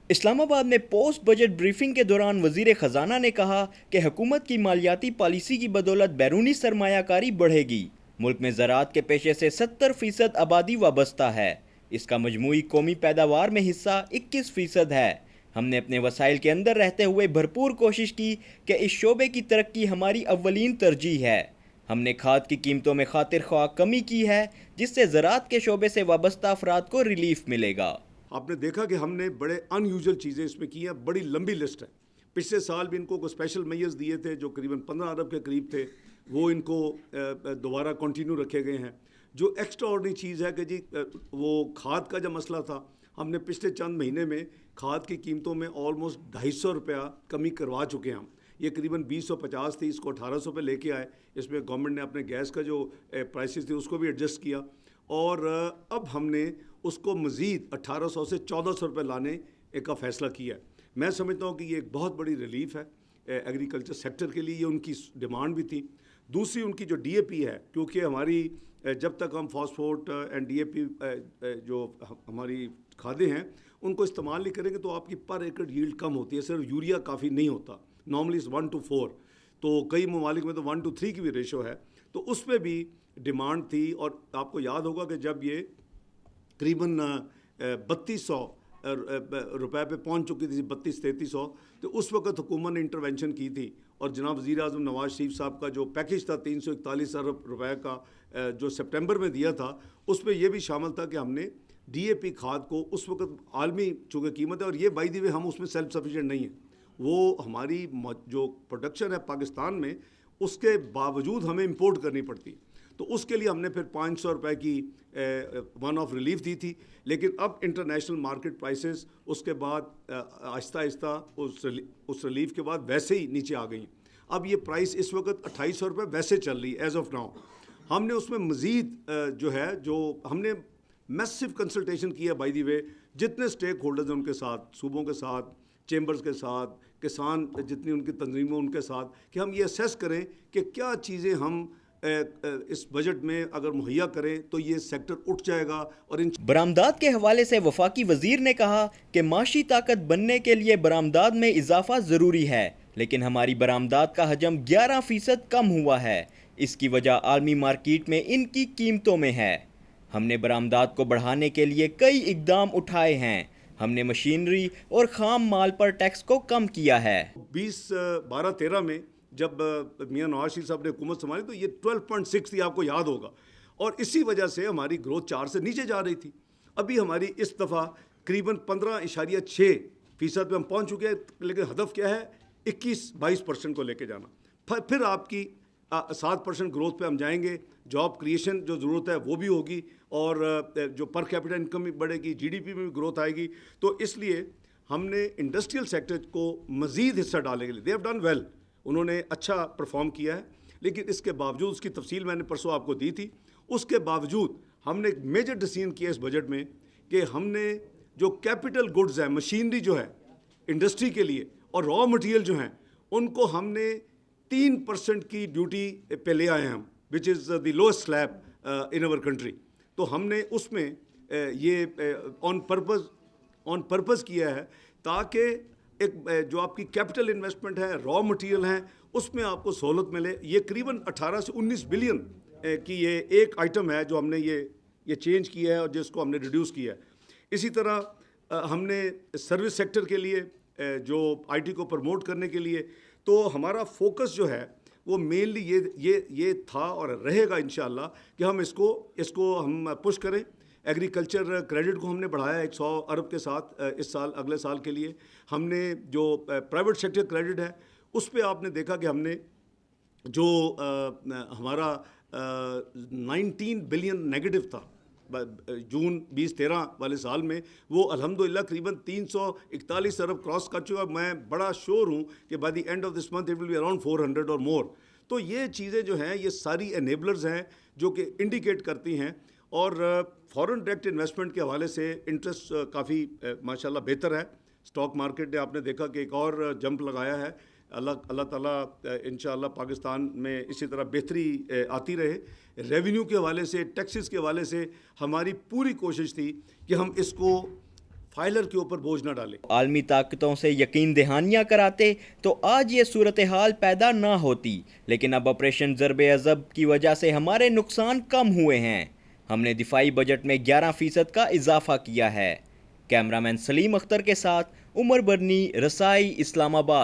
اسلام آباد میں post budget briefing کے دوران وزیر خزانہ نے کہا کہ حکومت کی مالیاتی پالیسی کی بدولت بیرونی سرمایہ کاری بڑھے گی۔ ملک میں زراعت کے پیشے سے 70% آبادی وابستہ ہے۔ اس کا مجموعی قومی پیداوار میں حصہ 21% ہے۔ ہم نے اپنے وسائل کے اندر رہتے ہوئے بھرپور کوشش کی کہ اس شعبے کی ترقی ہماری اولین ترجیح ہے۔ ہم نے کھاد کی قیمتوں میں خاطر خواہ کمی کی ہے، جس سے زراعت کے شعبے سے وابستہ افراد کو ریلیف ملے گا۔ آپ نے دیکھا کہ ہم نے بڑے ان یوزول چیزیں اس میں کی ہیں، بڑی لمبی لسٹ ہے۔ پچھلے سال بھی ان کو اسپیشل میئرز دیے تھے جو قریباً 15 ارب کے قریب تھے، وہ ان کو دوبارہ کنٹینیو رکھے گئے ہیں۔ جو ایکسٹرا آرڈنری چیز ہے کہ جی وہ کھاد کا جو مسئلہ تھا، ہم نے پچھلے چند مہینے میں کھاد کی قیمتوں میں آلموسٹ 250 روپیہ کمی کروا چکے ہیں ہم۔ یہ قریباً 2050 تھی، اس کو 1800 پہ لے کے آئے۔ اس میں گورنمنٹ نے اپنے گیس کا جو پرائسز تھے اس کو بھی ایڈجسٹ کیا، اور اب ہم نے اس کو مزید 1800 سے 1400 روپے لانے کا فیصلہ کیا ہے۔ میں سمجھتا ہوں کہ یہ ایک بہت بڑی ریلیف ہے ایگریکلچر سیکٹر کے لیے، یہ ان کی ڈیمانڈ بھی تھی۔ دوسری ان کی جو ڈی اے پی ہے، کیونکہ ہماری جب تک ہم فاسفورٹ اینڈ ڈی اے پی جو ہماری کھادیں ہیں ان کو استعمال نہیں کریں گے تو آپ کی پر ایکڑ ییلڈ کم ہوتی ہے، صرف یوریا کافی نہیں ہوتا، نارملی 1:4، تو کئی ممالک میں تو 1:3 کی بھی ریشو ہے، تو اس پہ بھی ڈیمانڈ تھی۔ اور آپ کو یاد ہوگا کہ جب یہ قریباً 3200 روپے پہ پہنچ چکی تھی، 3200-3300، تو اس وقت حکومت نے انٹرونشن کی تھی، اور جناب وزیر اعظم نواز شریف صاحب کا جو پیکیج تھا 341 ارب روپے کا جو سپٹمبر میں دیا تھا، اس میں یہ بھی شامل تھا کہ ہم نے ڈی اے پی کھاد کو اس وقت عالمی چونکہ قیمت ہے، اور یہ بائی دی وے ہم اس میں سیلف سفیشینٹ نہیں ہیں، وہ ہماری جو پروڈکشن ہے پاکستان میں اس کے باوجود ہمیں امپورٹ کرنی پڑتی ہے، تو اس کے لیے ہم نے پھر 500 روپے کی ون آف ریلیف دی تھی۔ لیکن اب انٹرنیشنل مارکیٹ پرائسز اس کے بعد آہستہ آہستہ اس ریلیف کے بعد ویسے ہی نیچے آ گئی۔ اب یہ پرائس اس وقت 2800 روپے ویسے چل رہی ہے ایز آف ناؤ۔ ہم نے اس میں مزید جو ہم نے میسو کنسلٹیشن کی ہے بائی دی وے، جتنے اسٹیک ہولڈرز ہیں ان کے ساتھ، صوبوں کے ساتھ، چیمبرز کے ساتھ، کسان جتنی ان کی تنظیموں ان کے ساتھ، کہ ہم یہ اسیس کریں کہ کیا چیزیں ہم اس بجٹ میں اگر مہیا کریں تو یہ سیکٹر اٹھ جائے گا۔ اور برآمدات کے حوالے سے وفاقی وزیر نے کہا کہ معاشی طاقت بننے کے لیے برآمدات میں اضافہ ضروری ہے، لیکن ہماری برآمدات کا حجم 11% کم ہوا ہے۔ اس کی وجہ عالمی مارکیٹ میں ان کی قیمتوں میں ہے۔ ہم نے برآمدات کو بڑھانے کے لیے کئی اقدام اٹھائے ہیں۔ ہم نے مشینری اور خام مال پر ٹیکس کو کم کیا ہے۔ 2012-13 میں جب میاں نواز شریف صاحب نے حکومت سنبھالی تو یہ 12.6 تھی، آپ کو یاد ہوگا، اور اسی وجہ سے ہماری گروتھ 4 سے نیچے جا رہی تھی۔ ابھی ہماری اس دفعہ قریباً 15.6% پہ ہم پہنچ چکے ہیں، لیکن ہدف کیا ہے 21-22% کو لے کے جانا۔ پھر آپ کی 7% گروتھ پہ ہم جائیں گے، جاب کریشن جو ضرورت ہے وہ بھی ہوگی، اور جو پر کیپٹل انکم بھی بڑھے گی، جی ڈی پی میں بھی گروتھ آئے گی۔ تو اس لیے ہم نے انڈسٹریل سیکٹر کو مزید حصہ ڈالنے کے لیے، دے ہیو ڈن ویل، انہوں نے اچھا پرفارم کیا ہے، لیکن اس کے باوجود اس کی تفصیل میں نے پرسوں آپ کو دی تھی، اس کے باوجود ہم نے ایک میجر ڈیسیژن کیا اس بجٹ میں کہ ہم نے جو کیپٹل گڈز ہیں، مشینری جو ہے انڈسٹری کے لیے، اور را مٹیریل جو ہیں ان کو ہم نے 3% کی ڈیوٹی پہ لے آئے ہیں ہم، وچ از دی lowest slab in our country. تو ہم نے اس میں یہ آن پرپز کیا ہے تاکہ ایک جو آپ کی کیپٹل انویسٹمنٹ ہے، را مٹیریل ہیں، اس میں آپ کو سہولت ملے۔ یہ قریباً 18 سے 19 بلین کی یہ ایک آئٹم ہے جو ہم نے یہ چینج کیا ہے اور جس کو ہم نے ریڈیوس کیا ہے۔ اسی طرح ہم نے سروس سیکٹر کے لیے جو آئی ٹی کو پروموٹ کرنے کے لیے، تو ہمارا فوکس جو ہے وہ مینلی یہ تھا اور رہے گا انشاءاللہ کہ ہم اس کو ہم پش کریں۔ ایگریکلچر کریڈٹ کو ہم نے بڑھایا 100 ارب کے ساتھ اس سال، اگلے سال کے لیے۔ ہم نے جو پرائیویٹ سیکٹر کریڈٹ ہے اس پہ آپ نے دیکھا کہ ہم نے جو ہمارا 19 بلین نیگیٹو تھا جون 2013 والے سال میں، وہ الحمدللہ قریباً 341 ارب کراس کر چکا۔ میں بڑا شور ہوں کہ by the end of this month it will be around 400 اور مور۔ تو یہ چیزیں جو ہیں یہ ساری انیبلرز ہیں جو کہ انڈیکیٹ کرتی ہیں، اور فارن ڈائریکٹ انویسٹمنٹ کے حوالے سے انٹرسٹ کافی ماشاءاللہ بہتر ہے۔ اسٹاک مارکیٹ نے آپ نے دیکھا کہ ایک اور جمپ لگایا ہے۔ اللہ تعالیٰ انشاءاللہ پاکستان میں اسی طرح بہتری آتی رہے۔ ریونیو کے حوالے سے، ٹیکسز کے حوالے سے ہماری پوری کوشش تھی کہ ہم اس کو فائلر کے اوپر بوجھ نہ ڈالیں. عالمی طاقتوں سے یقین دہانیاں کراتے تو آج یہ صورتحال پیدا نہ ہوتی، لیکن اب آپریشن ضرب عضب کی وجہ سے ہمارے نقصان کم ہوئے ہیں. ہم نے دفاعی بجٹ میں 11% کا اضافہ کیا ہے. کیمرامین سلیم اختر کے ساتھ عمر برنی، رسائی، اسلام آباد.